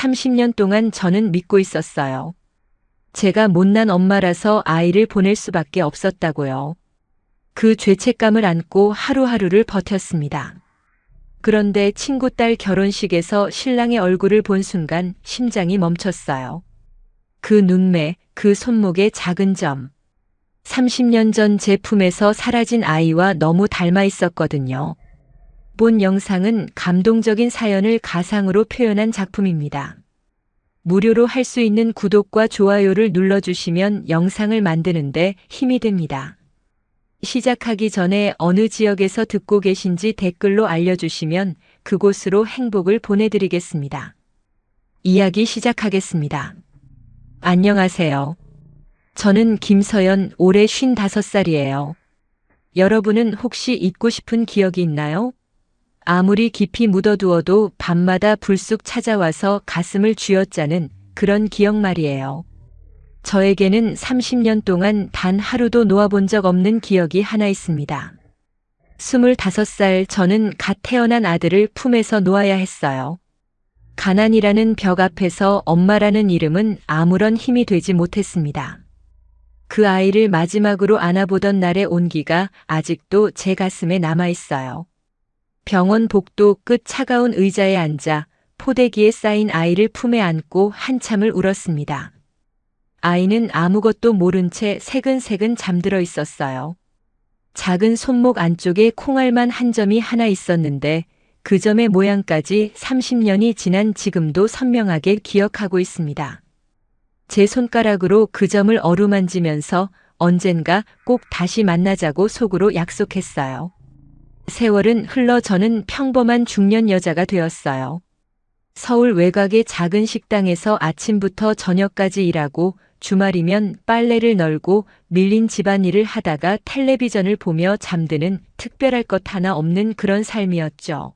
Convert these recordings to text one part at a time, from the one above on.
30년 동안 저는 믿고 있었어요. 제가 못난 엄마라서 아이를 보낼 수밖에 없었다고요. 그 죄책감을 안고 하루하루를 버텼습니다. 그런데 친구 딸 결혼식에서 신랑의 얼굴을 본 순간 심장이 멈췄어요. 그 눈매, 그 손목의 작은 점. 30년 전 제 품에서 사라진 아이와 너무 닮아 있었거든요. 본 영상은 감동적인 사연을 가상으로 표현한 작품입니다. 무료로 할 수 있는 구독과 좋아요를 눌러주시면 영상을 만드는데 힘이 됩니다. 시작하기 전에 어느 지역에서 듣고 계신지 댓글로 알려주시면 그곳으로 행복을 보내드리겠습니다. 이야기 시작하겠습니다. 안녕하세요. 저는 김서연, 올해 55살이에요. 여러분은 혹시 잊고 싶은 기억이 있나요? 아무리 깊이 묻어두어도 밤마다 불쑥 찾아와서 가슴을 쥐어짜는 그런 기억 말이에요. 저에게는 30년 동안 단 하루도 놓아본 적 없는 기억이 하나 있습니다. 25살 저는 갓 태어난 아들을 품에서 놓아야 했어요. 가난이라는 벽 앞에서 엄마라는 이름은 아무런 힘이 되지 못했습니다. 그 아이를 마지막으로 안아보던 날의 온기가 아직도 제 가슴에 남아있어요. 병원 복도 끝 차가운 의자에 앉아 포대기에 쌓인 아이를 품에 안고 한참을 울었습니다. 아이는 아무것도 모른 채 새근새근 잠들어 있었어요. 작은 손목 안쪽에 콩알만 한 점이 하나 있었는데 그 점의 모양까지 30년이 지난 지금도 선명하게 기억하고 있습니다. 제 손가락으로 그 점을 어루만지면서 언젠가 꼭 다시 만나자고 속으로 약속했어요. 세월은 흘러 저는 평범한 중년 여자가 되었어요. 서울 외곽의 작은 식당에서 아침부터 저녁까지 일하고 주말이면 빨래를 널고 밀린 집안일을 하다가 텔레비전을 보며 잠드는 특별할 것 하나 없는 그런 삶이었죠.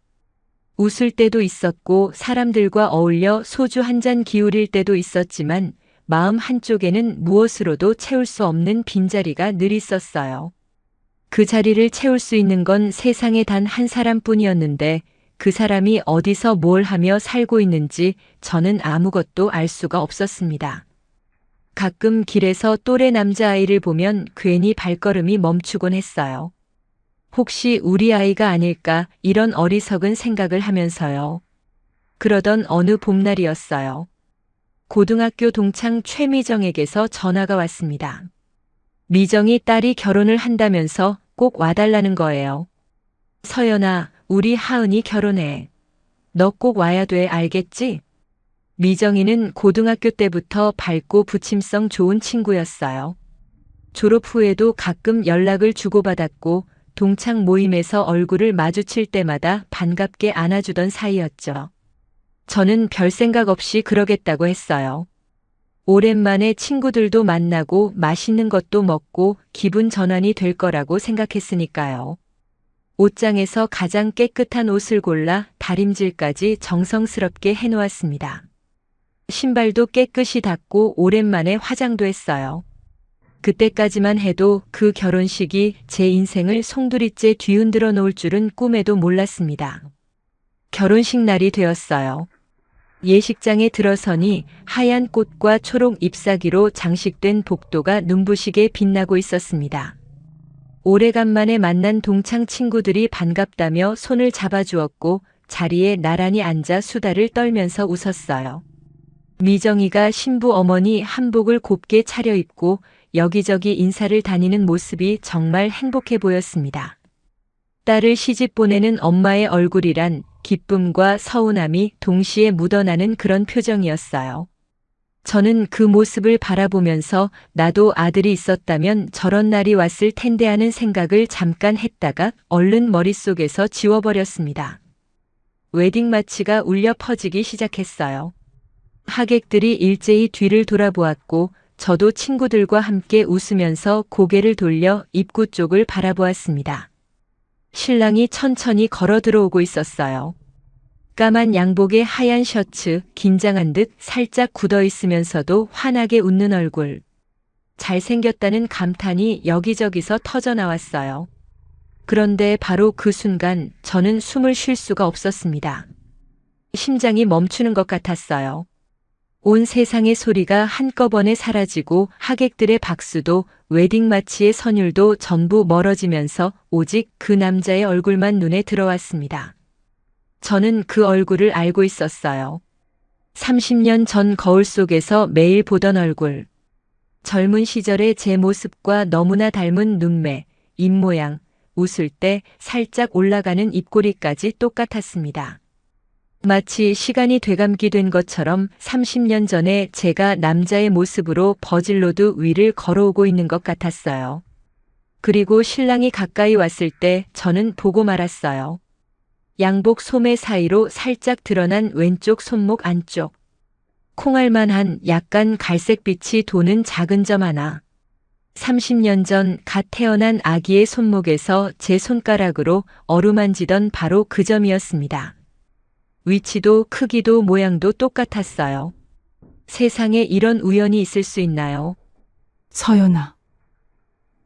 웃을 때도 있었고 사람들과 어울려 소주 한 잔 기울일 때도 있었지만 마음 한쪽에는 무엇으로도 채울 수 없는 빈자리가 늘 있었어요. 그 자리를 채울 수 있는 건 세상에 단 한 사람뿐이었는데 그 사람이 어디서 뭘 하며 살고 있는지 저는 아무것도 알 수가 없었습니다. 가끔 길에서 또래 남자아이를 보면 괜히 발걸음이 멈추곤 했어요. 혹시 우리 아이가 아닐까 이런 어리석은 생각을 하면서요. 그러던 어느 봄날이었어요. 고등학교 동창 최미정에게서 전화가 왔습니다. 미정이 딸이 결혼을 한다면서 꼭 와달라는 거예요. 서연아, 우리 하은이 결혼해. 너 꼭 와야 돼, 알겠지? 미정이는 고등학교 때부터 밝고 부침성 좋은 친구였어요. 졸업 후에도 가끔 연락을 주고받았고 동창 모임에서 얼굴을 마주칠 때마다 반갑게 안아주던 사이였죠. 저는 별 생각 없이 그러겠다고 했어요. 오랜만에 친구들도 만나고 맛있는 것도 먹고 기분 전환이 될 거라고 생각했으니까요. 옷장에서 가장 깨끗한 옷을 골라 다림질까지 정성스럽게 해놓았습니다. 신발도 깨끗이 닦고 오랜만에 화장도 했어요. 그때까지만 해도 그 결혼식이 제 인생을 송두리째 뒤흔들어 놓을 줄은 꿈에도 몰랐습니다. 결혼식 날이 되었어요. 예식장에 들어서니 하얀 꽃과 초록 잎사귀로 장식된 복도가 눈부시게 빛나고 있었습니다. 오래간만에 만난 동창 친구들이 반갑다며 손을 잡아주었고 자리에 나란히 앉아 수다를 떨면서 웃었어요. 미정이가 신부 어머니 한복을 곱게 차려입고 여기저기 인사를 다니는 모습이 정말 행복해 보였습니다. 딸을 시집 보내는 엄마의 얼굴이란 기쁨과 서운함이 동시에 묻어나는 그런 표정이었어요. 저는 그 모습을 바라보면서 나도 아들이 있었다면 저런 날이 왔을 텐데 하는 생각을 잠깐 했다가 얼른 머릿속에서 지워버렸습니다. 웨딩 마치가 울려 퍼지기 시작했어요. 하객들이 일제히 뒤를 돌아보았고 저도 친구들과 함께 웃으면서 고개를 돌려 입구 쪽을 바라보았습니다. 신랑이 천천히 걸어 들어오고 있었어요. 까만 양복에 하얀 셔츠, 긴장한 듯 살짝 굳어 있으면서도 환하게 웃는 얼굴. 잘생겼다는 감탄이 여기저기서 터져 나왔어요. 그런데 바로 그 순간 저는 숨을 쉴 수가 없었습니다. 심장이 멈추는 것 같았어요. 온 세상의 소리가 한꺼번에 사라지고 하객들의 박수도 웨딩 마치의 선율도 전부 멀어지면서 오직 그 남자의 얼굴만 눈에 들어왔습니다. 저는 그 얼굴을 알고 있었어요. 30년 전 거울 속에서 매일 보던 얼굴. 젊은 시절의 제 모습과 너무나 닮은 눈매, 입모양, 웃을 때 살짝 올라가는 입꼬리까지 똑같았습니다. 마치 시간이 되감기 된 것처럼 30년 전에 제가 남자의 모습으로 버질로드 위를 걸어오고 있는 것 같았어요. 그리고 신랑이 가까이 왔을 때 저는 보고 말았어요. 양복 소매 사이로 살짝 드러난 왼쪽 손목 안쪽. 콩알만한 약간 갈색빛이 도는 작은 점 하나. 30년 전 갓 태어난 아기의 손목에서 제 손가락으로 어루만지던 바로 그 점이었습니다. 위치도 크기도 모양도 똑같았어요. 세상에 이런 우연이 있을 수 있나요? 서연아,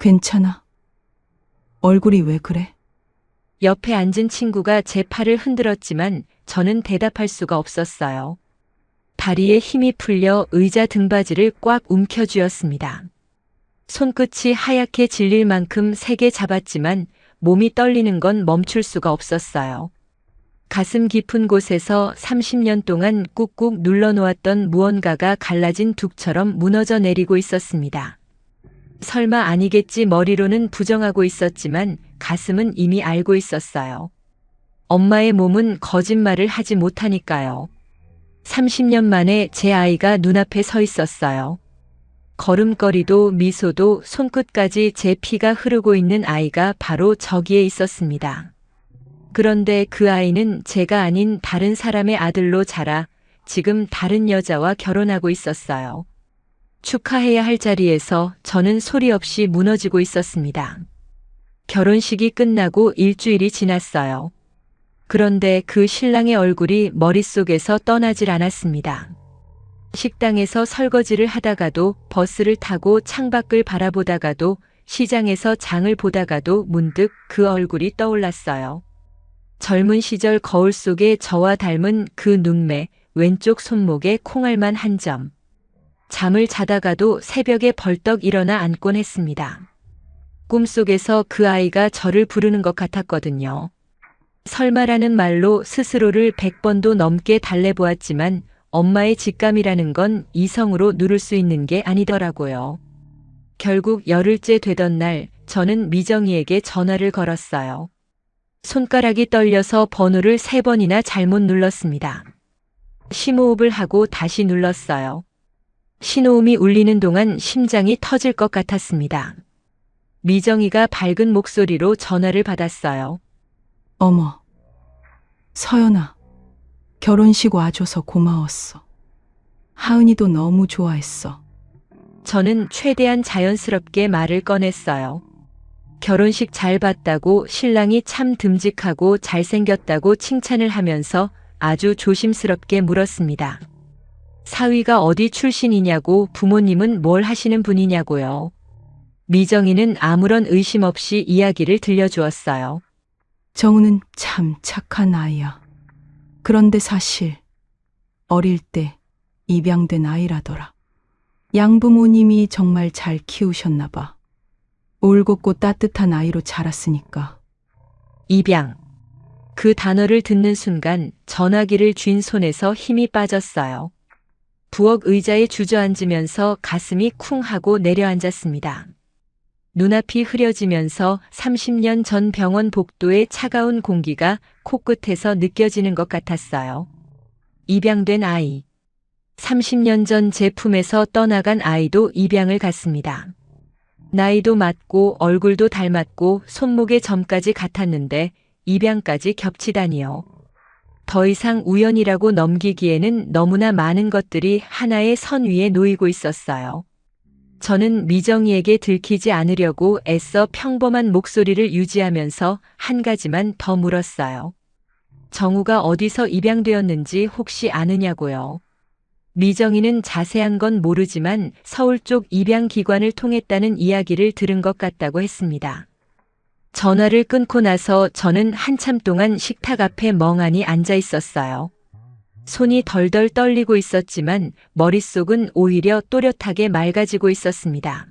괜찮아? 얼굴이 왜 그래? 옆에 앉은 친구가 제 팔을 흔들었지만 저는 대답할 수가 없었어요. 다리에 힘이 풀려 의자 등받이를 꽉 움켜쥐었습니다. 손끝이 하얗게 질릴 만큼 세게 잡았지만 몸이 떨리는 건 멈출 수가 없었어요. 가슴 깊은 곳에서 30년 동안 꾹꾹 눌러놓았던 무언가가 갈라진 둑처럼 무너져 내리고 있었습니다. 설마 아니겠지 머리로는 부정하고 있었지만 가슴은 이미 알고 있었어요. 엄마의 몸은 거짓말을 하지 못하니까요. 30년 만에 제 아이가 눈앞에 서 있었어요. 걸음걸이도 미소도 손끝까지 제 피가 흐르고 있는 아이가 바로 저기에 있었습니다. 그런데 그 아이는 제가 아닌 다른 사람의 아들로 자라 지금 다른 여자와 결혼하고 있었어요. 축하해야 할 자리에서 저는 소리 없이 무너지고 있었습니다. 결혼식이 끝나고 일주일이 지났어요. 그런데 그 신랑의 얼굴이 머릿속에서 떠나질 않았습니다. 식당에서 설거지를 하다가도 버스를 타고 창밖을 바라보다가도 시장에서 장을 보다가도 문득 그 얼굴이 떠올랐어요. 젊은 시절 거울 속에 저와 닮은 그 눈매, 왼쪽 손목에 콩알만 한 점. 잠을 자다가도 새벽에 벌떡 일어나 앉곤 했습니다. 꿈속에서 그 아이가 저를 부르는 것 같았거든요. 설마라는 말로 스스로를 100번도 넘게 달래보았지만 엄마의 직감이라는 건 이성으로 누를 수 있는 게 아니더라고요. 결국 열흘째 되던 날 저는 미정이에게 전화를 걸었어요. 손가락이 떨려서 번호를 3번이나 잘못 눌렀습니다. 심호흡을 하고 다시 눌렀어요. 신호음이 울리는 동안 심장이 터질 것 같았습니다. 미정이가 밝은 목소리로 전화를 받았어요. 어머, 서연아, 결혼식 와줘서 고마웠어. 하은이도 너무 좋아했어. 저는 최대한 자연스럽게 말을 꺼냈어요. 결혼식 잘 봤다고 신랑이 참 듬직하고 잘생겼다고 칭찬을 하면서 아주 조심스럽게 물었습니다. 사위가 어디 출신이냐고 부모님은 뭘 하시는 분이냐고요. 미정이는 아무런 의심 없이 이야기를 들려주었어요. 정우는 참 착한 아이야. 그런데 사실 어릴 때 입양된 아이라더라. 양부모님이 정말 잘 키우셨나 봐. 올곧고 따뜻한 아이로 자랐으니까. 입양. 그 단어를 듣는 순간 전화기를 쥔 손에서 힘이 빠졌어요. 부엌 의자에 주저앉으면서 가슴이 쿵 하고 내려앉았습니다. 눈앞이 흐려지면서 30년 전 병원 복도의 차가운 공기가 코끝에서 느껴지는 것 같았어요. 입양된 아이. 30년 전 제 품에서 떠나간 아이도 입양을 갔습니다. 나이도 맞고 얼굴도 닮았고 손목의 점까지 같았는데 입양까지 겹치다니요. 더 이상 우연이라고 넘기기에는 너무나 많은 것들이 하나의 선 위에 놓이고 있었어요. 저는 미정이에게 들키지 않으려고 애써 평범한 목소리를 유지하면서 한 가지만 더 물었어요. 정우가 어디서 입양되었는지 혹시 아느냐고요. 미정이는 자세한 건 모르지만 서울 쪽 입양기관을 통했다는 이야기를 들은 것 같다고 했습니다. 전화를 끊고 나서 저는 한참 동안 식탁 앞에 멍하니 앉아 있었어요. 손이 덜덜 떨리고 있었지만 머릿속은 오히려 또렷하게 맑아지고 있었습니다.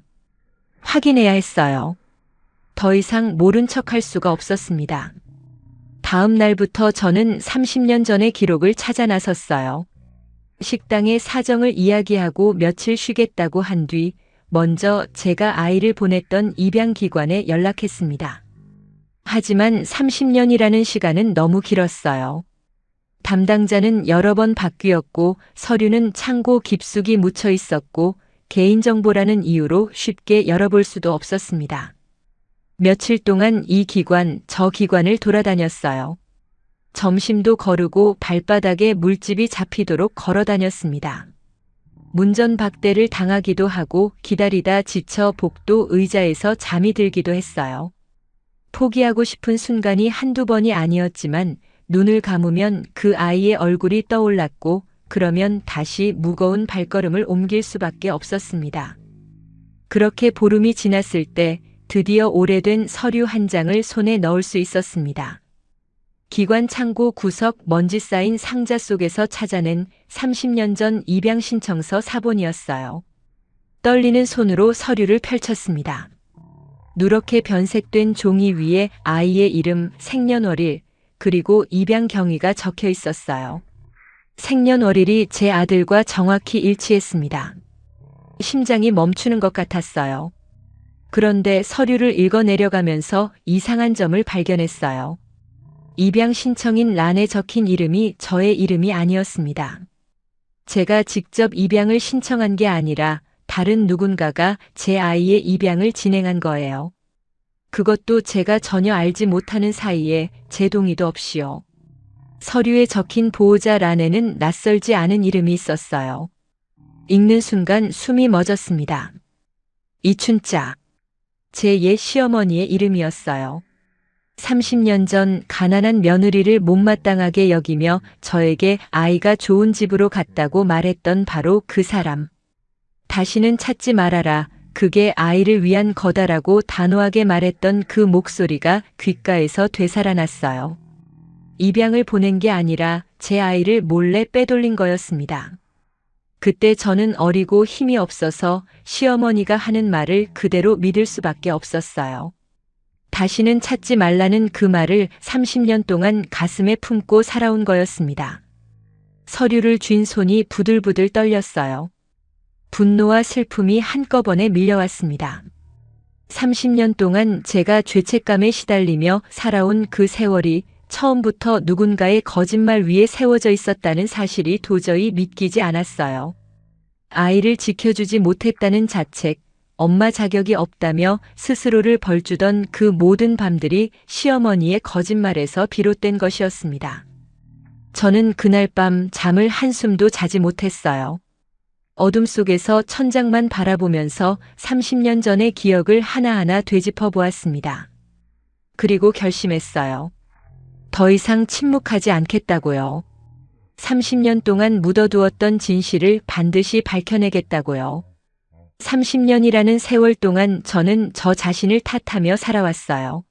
확인해야 했어요. 더 이상 모른 척할 수가 없었습니다. 다음 날부터 저는 30년 전의 기록을 찾아 나섰어요. 식당에 사정을 이야기하고 며칠 쉬겠다고 한 뒤 먼저 제가 아이를 보냈던 입양기관에 연락했습니다. 하지만 30년이라는 시간은 너무 길었어요. 담당자는 여러 번 바뀌었고 서류는 창고 깊숙이 묻혀 있었고 개인정보라는 이유로 쉽게 열어볼 수도 없었습니다. 며칠 동안 이 기관, 저 기관을 돌아다녔어요. 점심도 거르고 발바닥에 물집이 잡히도록 걸어 다녔습니다. 문전박대를 당하기도 하고 기다리다 지쳐 복도 의자에서 잠이 들기도 했어요. 포기하고 싶은 순간이 한두 번이 아니었지만 눈을 감으면 그 아이의 얼굴이 떠올랐고 그러면 다시 무거운 발걸음을 옮길 수밖에 없었습니다. 그렇게 보름이 지났을 때 드디어 오래된 서류 한 장을 손에 넣을 수 있었습니다. 기관 창고 구석 먼지 쌓인 상자 속에서 찾아낸 30년 전 입양 신청서 사본이었어요. 떨리는 손으로 서류를 펼쳤습니다. 누렇게 변색된 종이 위에 아이의 이름, 생년월일, 그리고 입양 경위가 적혀 있었어요. 생년월일이 제 아들과 정확히 일치했습니다. 심장이 멈추는 것 같았어요. 그런데 서류를 읽어 내려가면서 이상한 점을 발견했어요. 입양 신청인 란에 적힌 이름이 저의 이름이 아니었습니다. 제가 직접 입양을 신청한 게 아니라 다른 누군가가 제 아이의 입양을 진행한 거예요. 그것도 제가 전혀 알지 못하는 사이에 제 동의도 없이요. 서류에 적힌 보호자 란에는 낯설지 않은 이름이 있었어요. 읽는 순간 숨이 멎었습니다. 이춘자. 제 옛 시어머니의 이름이었어요. 30년 전 가난한 며느리를 못마땅하게 여기며 저에게 아이가 좋은 집으로 갔다고 말했던 바로 그 사람. 다시는 찾지 말아라. 그게 아이를 위한 거다라고 단호하게 말했던 그 목소리가 귓가에서 되살아났어요. 입양을 보낸 게 아니라 제 아이를 몰래 빼돌린 거였습니다. 그때 저는 어리고 힘이 없어서 시어머니가 하는 말을 그대로 믿을 수밖에 없었어요. 다시는 찾지 말라는 그 말을 30년 동안 가슴에 품고 살아온 거였습니다. 서류를 쥔 손이 부들부들 떨렸어요. 분노와 슬픔이 한꺼번에 밀려왔습니다. 30년 동안 제가 죄책감에 시달리며 살아온 그 세월이 처음부터 누군가의 거짓말 위에 세워져 있었다는 사실이 도저히 믿기지 않았어요. 아이를 지켜주지 못했다는 자책, 엄마 자격이 없다며 스스로를 벌주던 그 모든 밤들이 시어머니의 거짓말에서 비롯된 것이었습니다. 저는 그날 밤 잠을 한숨도 자지 못했어요. 어둠 속에서 천장만 바라보면서 30년 전의 기억을 하나하나 되짚어 보았습니다. 그리고 결심했어요. 더 이상 침묵하지 않겠다고요. 30년 동안 묻어두었던 진실을 반드시 밝혀내겠다고요. 30년이라는 세월 동안 저는 저 자신을 탓하며 살아왔어요.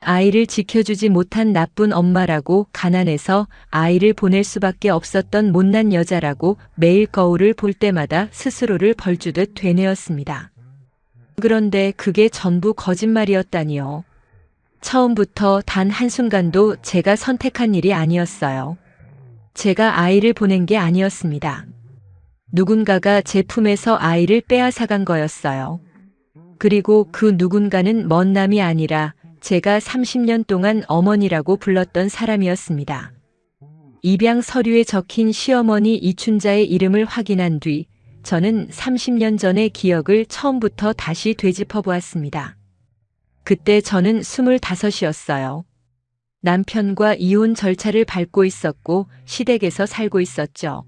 아이를 지켜주지 못한 나쁜 엄마라고, 가난해서 아이를 보낼 수밖에 없었던 못난 여자라고 매일 거울을 볼 때마다 스스로를 벌주듯 되뇌었습니다. 그런데 그게 전부 거짓말이었다니요. 처음부터 단 한순간도 제가 선택한 일이 아니었어요. 제가 아이를 보낸 게 아니었습니다. 누군가가 제 품에서 아이를 빼앗아간 거였어요. 그리고 그 누군가는 먼 남이 아니라 제가 30년 동안 어머니라고 불렀던 사람이었습니다. 입양 서류에 적힌 시어머니 이춘자의 이름을 확인한 뒤 저는 30년 전의 기억을 처음부터 다시 되짚어 보았습니다. 그때 저는 25이었어요. 남편과 이혼 절차를 밟고 있었고 시댁에서 살고 있었죠.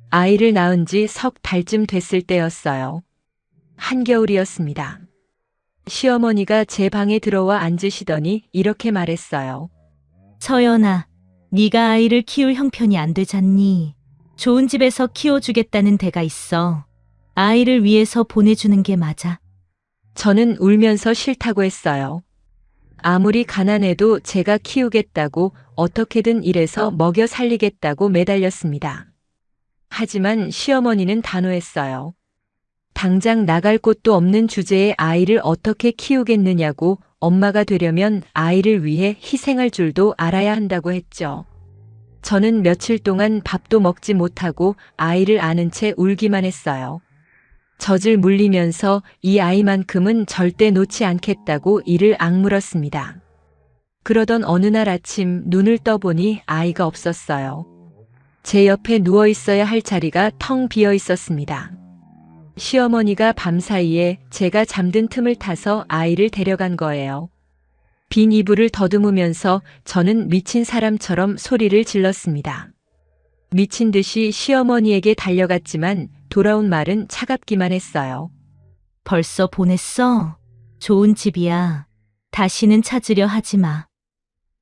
아이를 낳은 지 석 달쯤 됐을 때였어요. 한겨울이었습니다. 시어머니가 제 방에 들어와 앉으시더니 이렇게 말했어요. 서연아, 네가 아이를 키울 형편이 안 되잖니. 좋은 집에서 키워주겠다는 데가 있어. 아이를 위해서 보내주는 게 맞아. 저는 울면서 싫다고 했어요. 아무리 가난해도 제가 키우겠다고 어떻게든 일해서 먹여 살리겠다고 매달렸습니다. 하지만 시어머니는 단호했어요. 당장 나갈 곳도 없는 주제에 아이를 어떻게 키우겠느냐고 엄마가 되려면 아이를 위해 희생할 줄도 알아야 한다고 했죠. 저는 며칠 동안 밥도 먹지 못하고 아이를 안은 채 울기만 했어요. 젖을 물리면서 이 아이만큼은 절대 놓지 않겠다고 이를 악물었습니다. 그러던 어느 날 아침 눈을 떠보니 아이가 없었어요. 제 옆에 누워 있어야 할 자리가 텅 비어 있었습니다. 시어머니가 밤사이에 제가 잠든 틈을 타서 아이를 데려간 거예요. 빈 이불을 더듬으면서 저는 미친 사람처럼 소리를 질렀습니다. 미친 듯이 시어머니에게 달려갔지만 돌아온 말은 차갑기만 했어요. 벌써 보냈어? 좋은 집이야. 다시는 찾으려 하지 마.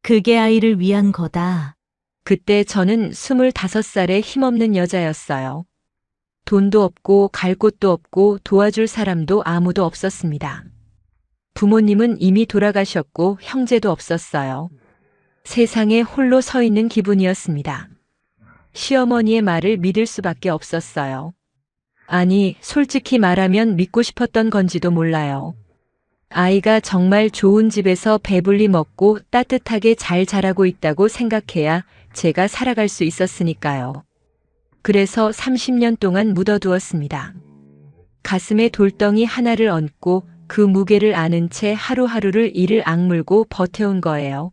그게 아이를 위한 거다. 그때 저는 25살의 힘없는 여자였어요. 돈도 없고 갈 곳도 없고 도와줄 사람도 아무도 없었습니다. 부모님은 이미 돌아가셨고 형제도 없었어요. 세상에 홀로 서 있는 기분이었습니다. 시어머니의 말을 믿을 수밖에 없었어요. 아니, 솔직히 말하면 믿고 싶었던 건지도 몰라요. 아이가 정말 좋은 집에서 배불리 먹고 따뜻하게 잘 자라고 있다고 생각해야 제가 살아갈 수 있었으니까요. 그래서 30년 동안 묻어두었습니다. 가슴에 돌덩이 하나를 얹고 그 무게를 안은 채 하루하루를 이를 악물고 버텨온 거예요.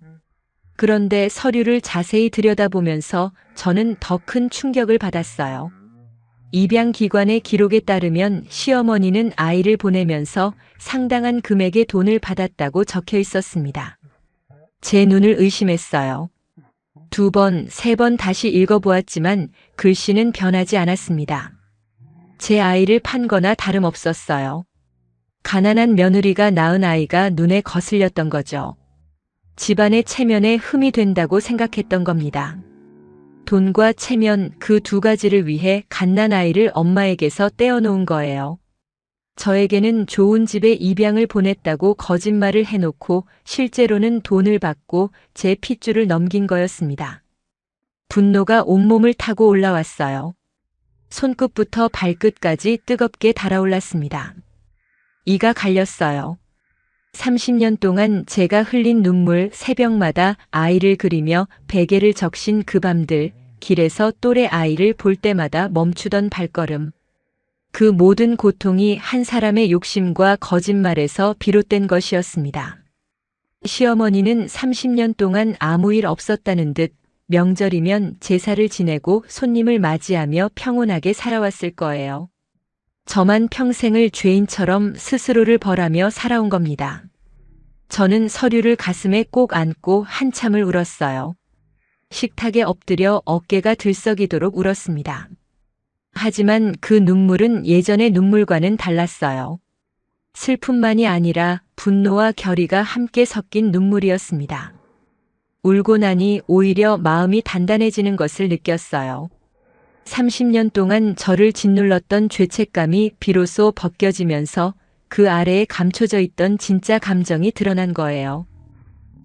그런데 서류를 자세히 들여다보면서 저는 더 큰 충격을 받았어요. 입양기관의 기록에 따르면 시어머니는 아이를 보내면서 상당한 금액의 돈을 받았다고 적혀 있었습니다. 제 눈을 의심했어요. 2번, 3번 다시 읽어보았지만 글씨는 변하지 않았습니다. 제 아이를 판 거나 다름없었어요. 가난한 며느리가 낳은 아이가 눈에 거슬렸던 거죠. 집안의 체면에 흠이 된다고 생각했던 겁니다. 돈과 체면 그 두 가지를 위해 갓난아이를 엄마에게서 떼어놓은 거예요. 저에게는 좋은 집에 입양을 보냈다고 거짓말을 해놓고 실제로는 돈을 받고 제 핏줄을 넘긴 거였습니다. 분노가 온몸을 타고 올라왔어요. 손끝부터 발끝까지 뜨겁게 달아올랐습니다. 이가 갈렸어요. 30년 동안 제가 흘린 눈물 새벽마다 아이를 그리며 베개를 적신 그 밤들, 길에서 또래 아이를 볼 때마다 멈추던 발걸음. 그 모든 고통이 한 사람의 욕심과 거짓말에서 비롯된 것이었습니다. 시어머니는 30년 동안 아무 일 없었다는 듯 명절이면 제사를 지내고 손님을 맞이하며 평온하게 살아왔을 거예요. 저만 평생을 죄인처럼 스스로를 벌하며 살아온 겁니다. 저는 서류를 가슴에 꼭 안고 한참을 울었어요. 식탁에 엎드려 어깨가 들썩이도록 울었습니다. 하지만 그 눈물은 예전의 눈물과는 달랐어요. 슬픔만이 아니라 분노와 결의가 함께 섞인 눈물이었습니다. 울고 나니 오히려 마음이 단단해지는 것을 느꼈어요. 30년 동안 저를 짓눌렀던 죄책감이 비로소 벗겨지면서 그 아래에 감춰져 있던 진짜 감정이 드러난 거예요.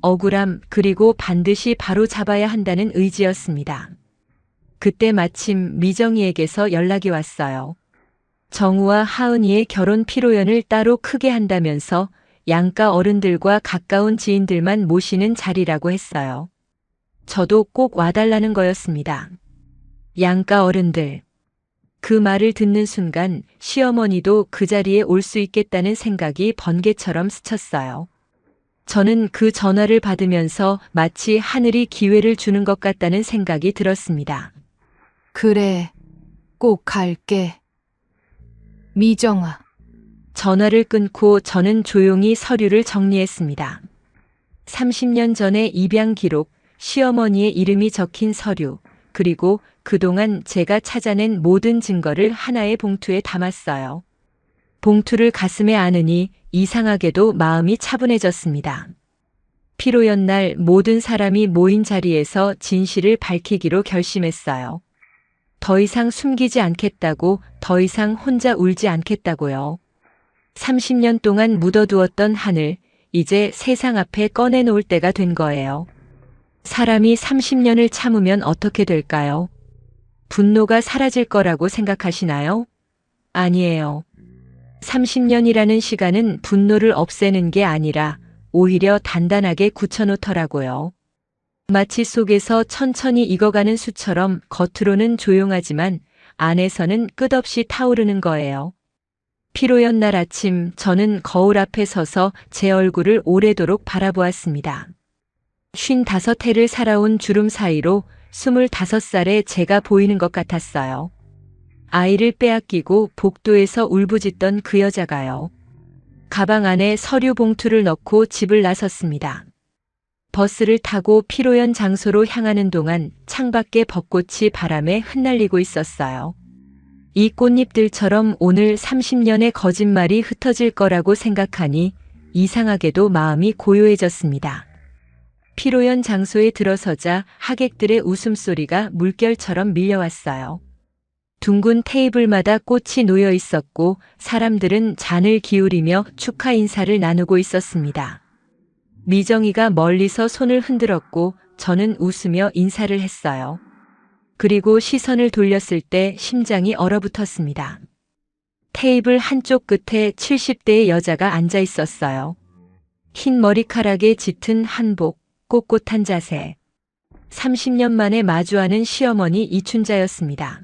억울함, 그리고 반드시 바로 잡아야 한다는 의지였습니다. 그때 마침 미정이에게서 연락이 왔어요. 정우와 하은이의 결혼 피로연을 따로 크게 한다면서 양가 어른들과 가까운 지인들만 모시는 자리라고 했어요. 저도 꼭 와달라는 거였습니다. 양가 어른들. 그 말을 듣는 순간 시어머니도 그 자리에 올 수 있겠다는 생각이 번개처럼 스쳤어요. 저는 그 전화를 받으면서 마치 하늘이 기회를 주는 것 같다는 생각이 들었습니다. 그래, 꼭 갈게. 미정아. 전화를 끊고 저는 조용히 서류를 정리했습니다. 30년 전의 입양 기록, 시어머니의 이름이 적힌 서류, 그리고 그동안 제가 찾아낸 모든 증거를 하나의 봉투에 담았어요. 봉투를 가슴에 안으니 이상하게도 마음이 차분해졌습니다. 피로연 날 모든 사람이 모인 자리에서 진실을 밝히기로 결심했어요. 더 이상 숨기지 않겠다고, 더 이상 혼자 울지 않겠다고요. 30년 동안 묻어두었던 하늘, 이제 세상 앞에 꺼내놓을 때가 된 거예요. 사람이 30년을 참으면 어떻게 될까요? 분노가 사라질 거라고 생각하시나요? 아니에요. 30년이라는 시간은 분노를 없애는 게 아니라 오히려 단단하게 굳혀놓더라고요. 마치 속에서 천천히 익어가는 수처럼 겉으로는 조용하지만 안에서는 끝없이 타오르는 거예요. 피로연 날 아침 저는 거울 앞에 서서 제 얼굴을 오래도록 바라보았습니다. 55해를 살아온 주름 사이로 25살의 제가 보이는 것 같았어요. 아이를 빼앗기고 복도에서 울부짖던 그 여자가요. 가방 안에 서류 봉투를 넣고 집을 나섰습니다. 버스를 타고 피로연 장소로 향하는 동안 창밖에 벚꽃이 바람에 흩날리고 있었어요. 이 꽃잎들처럼 오늘 30년의 거짓말이 흩어질 거라고 생각하니 이상하게도 마음이 고요해졌습니다. 피로연 장소에 들어서자 하객들의 웃음소리가 물결처럼 밀려왔어요. 둥근 테이블마다 꽃이 놓여 있었고 사람들은 잔을 기울이며 축하 인사를 나누고 있었습니다. 미정이가 멀리서 손을 흔들었고 저는 웃으며 인사를 했어요. 그리고 시선을 돌렸을 때 심장이 얼어붙었습니다. 테이블 한쪽 끝에 70대의 여자가 앉아 있었어요. 흰 머리카락에 짙은 한복, 꼿꼿한 자세. 30년 만에 마주하는 시어머니 이춘자였습니다.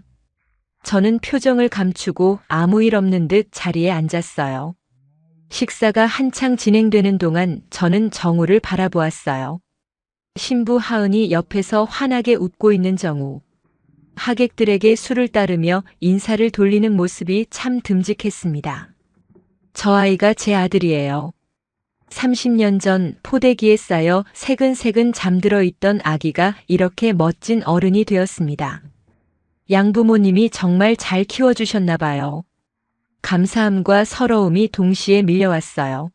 저는 표정을 감추고 아무 일 없는 듯 자리에 앉았어요. 식사가 한창 진행되는 동안 저는 정우를 바라보았어요. 신부 하은이 옆에서 환하게 웃고 있는 정우. 하객들에게 술을 따르며 인사를 돌리는 모습이 참 듬직했습니다. 저 아이가 제 아들이에요. 30년 전 포대기에 쌓여 새근새근 잠들어 있던 아기가 이렇게 멋진 어른이 되었습니다. 양부모님이 정말 잘 키워주셨나 봐요. 감사함과 서러움이 동시에 밀려왔어요.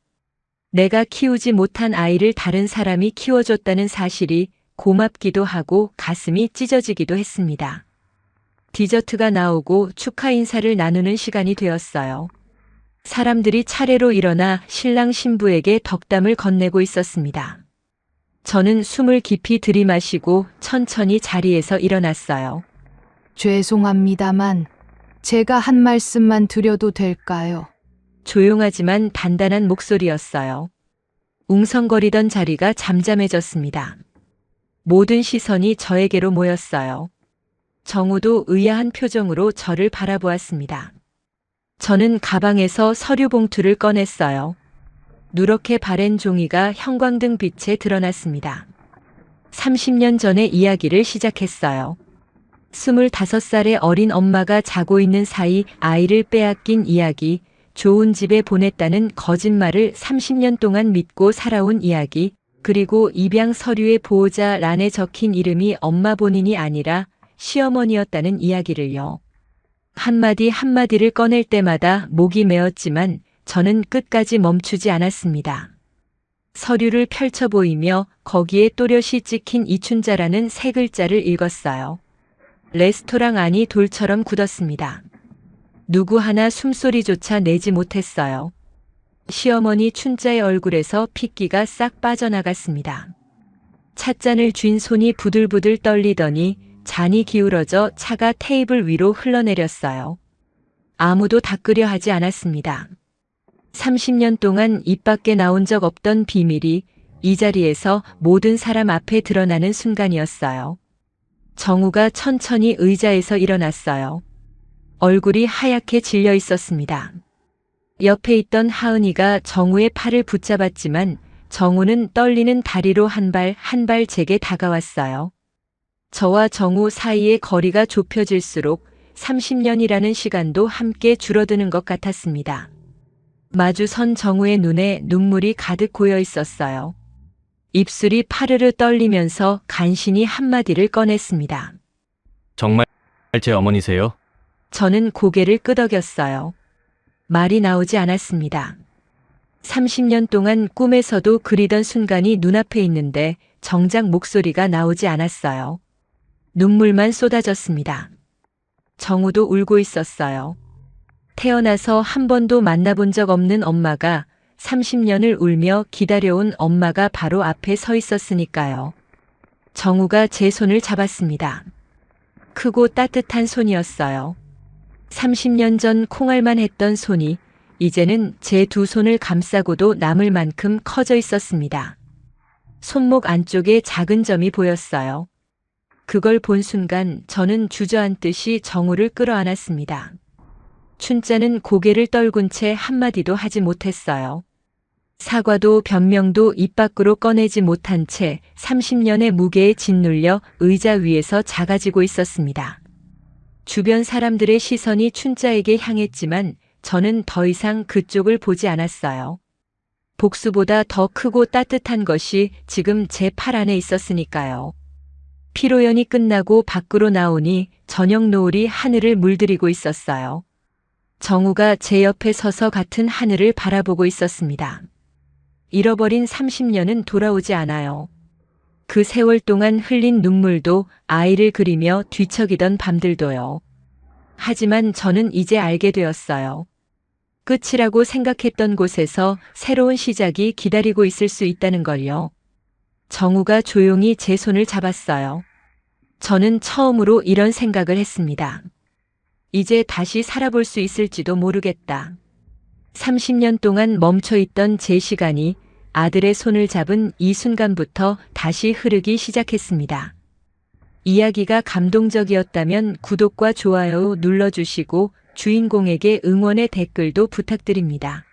내가 키우지 못한 아이를 다른 사람이 키워줬다는 사실이 고맙기도 하고 가슴이 찢어지기도 했습니다. 디저트가 나오고 축하 인사를 나누는 시간이 되었어요. 사람들이 차례로 일어나 신랑 신부에게 덕담을 건네고 있었습니다. 저는 숨을 깊이 들이마시고 천천히 자리에서 일어났어요. 죄송합니다만 제가 한 말씀만 드려도 될까요? 조용하지만 단단한 목소리였어요. 웅성거리던 자리가 잠잠해졌습니다. 모든 시선이 저에게로 모였어요. 정우도 의아한 표정으로 저를 바라보았습니다. 저는 가방에서 서류 봉투를 꺼냈어요. 누렇게 바랜 종이가 형광등 빛에 드러났습니다. 30년 전의 이야기를 시작했어요. 25살의 어린 엄마가 자고 있는 사이 아이를 빼앗긴 이야기, 좋은 집에 보냈다는 거짓말을 30년 동안 믿고 살아온 이야기, 그리고 입양 서류의 보호자 란에 적힌 이름이 엄마 본인이 아니라 시어머니였다는 이야기를요. 한마디 한마디를 꺼낼 때마다 목이 메었지만 저는 끝까지 멈추지 않았습니다. 서류를 펼쳐 보이며 거기에 또렷이 찍힌 이춘자라는 세 글자를 읽었어요. 레스토랑 안이 돌처럼 굳었습니다. 누구 하나 숨소리조차 내지 못했어요. 시어머니 춘자의 얼굴에서 핏기가 싹 빠져나갔습니다. 찻잔을 쥔 손이 부들부들 떨리더니 잔이 기울어져 차가 테이블 위로 흘러내렸어요. 아무도 닦으려 하지 않았습니다. 30년 동안 입 밖에 나온 적 없던 비밀이 이 자리에서 모든 사람 앞에 드러나는 순간이었어요. 정우가 천천히 의자에서 일어났어요. 얼굴이 하얗게 질려 있었습니다. 옆에 있던 하은이가 정우의 팔을 붙잡았지만 정우는 떨리는 다리로 한 발 제게 다가왔어요. 저와 정우 사이의 거리가 좁혀질수록 30년이라는 시간도 함께 줄어드는 것 같았습니다. 마주선 정우의 눈에 눈물이 가득 고여 있었어요. 입술이 파르르 떨리면서 간신히 한마디를 꺼냈습니다. 정말 제 어머니세요? 저는 고개를 끄덕였어요. 말이 나오지 않았습니다. 30년 동안 꿈에서도 그리던 순간이 눈앞에 있는데 정작 목소리가 나오지 않았어요. 눈물만 쏟아졌습니다. 정우도 울고 있었어요. 태어나서 한 번도 만나본 적 없는 엄마가 30년을 울며 기다려온 엄마가 바로 앞에 서 있었으니까요. 정우가 제 손을 잡았습니다. 크고 따뜻한 손이었어요. 30년 전 콩알만 했던 손이 이제는 제 두 손을 감싸고도 남을 만큼 커져 있었습니다. 손목 안쪽에 작은 점이 보였어요. 그걸 본 순간 저는 주저앉듯이 정우를 끌어안았습니다. 춘자는 고개를 떨군 채 한마디도 하지 못했어요. 사과도 변명도 입 밖으로 꺼내지 못한 채 30년의 무게에 짓눌려 의자 위에서 작아지고 있었습니다. 주변 사람들의 시선이 춘자에게 향했지만 저는 더 이상 그쪽을 보지 않았어요. 복수보다 더 크고 따뜻한 것이 지금 제 팔 안에 있었으니까요. 피로연이 끝나고 밖으로 나오니 저녁 노을이 하늘을 물들이고 있었어요. 정우가 제 옆에 서서 같은 하늘을 바라보고 있었습니다. 잃어버린 30년은 돌아오지 않아요. 그 세월 동안 흘린 눈물도 아이를 그리며 뒤척이던 밤들도요. 하지만 저는 이제 알게 되었어요. 끝이라고 생각했던 곳에서 새로운 시작이 기다리고 있을 수 있다는 걸요. 정우가 조용히 제 손을 잡았어요. 저는 처음으로 이런 생각을 했습니다. 이제 다시 살아볼 수 있을지도 모르겠다. 30년 동안 멈춰있던 제 시간이 아들의 손을 잡은 이 순간부터 다시 흐르기 시작했습니다. 이야기가 감동적이었다면 구독과 좋아요 눌러주시고 주인공에게 응원의 댓글도 부탁드립니다.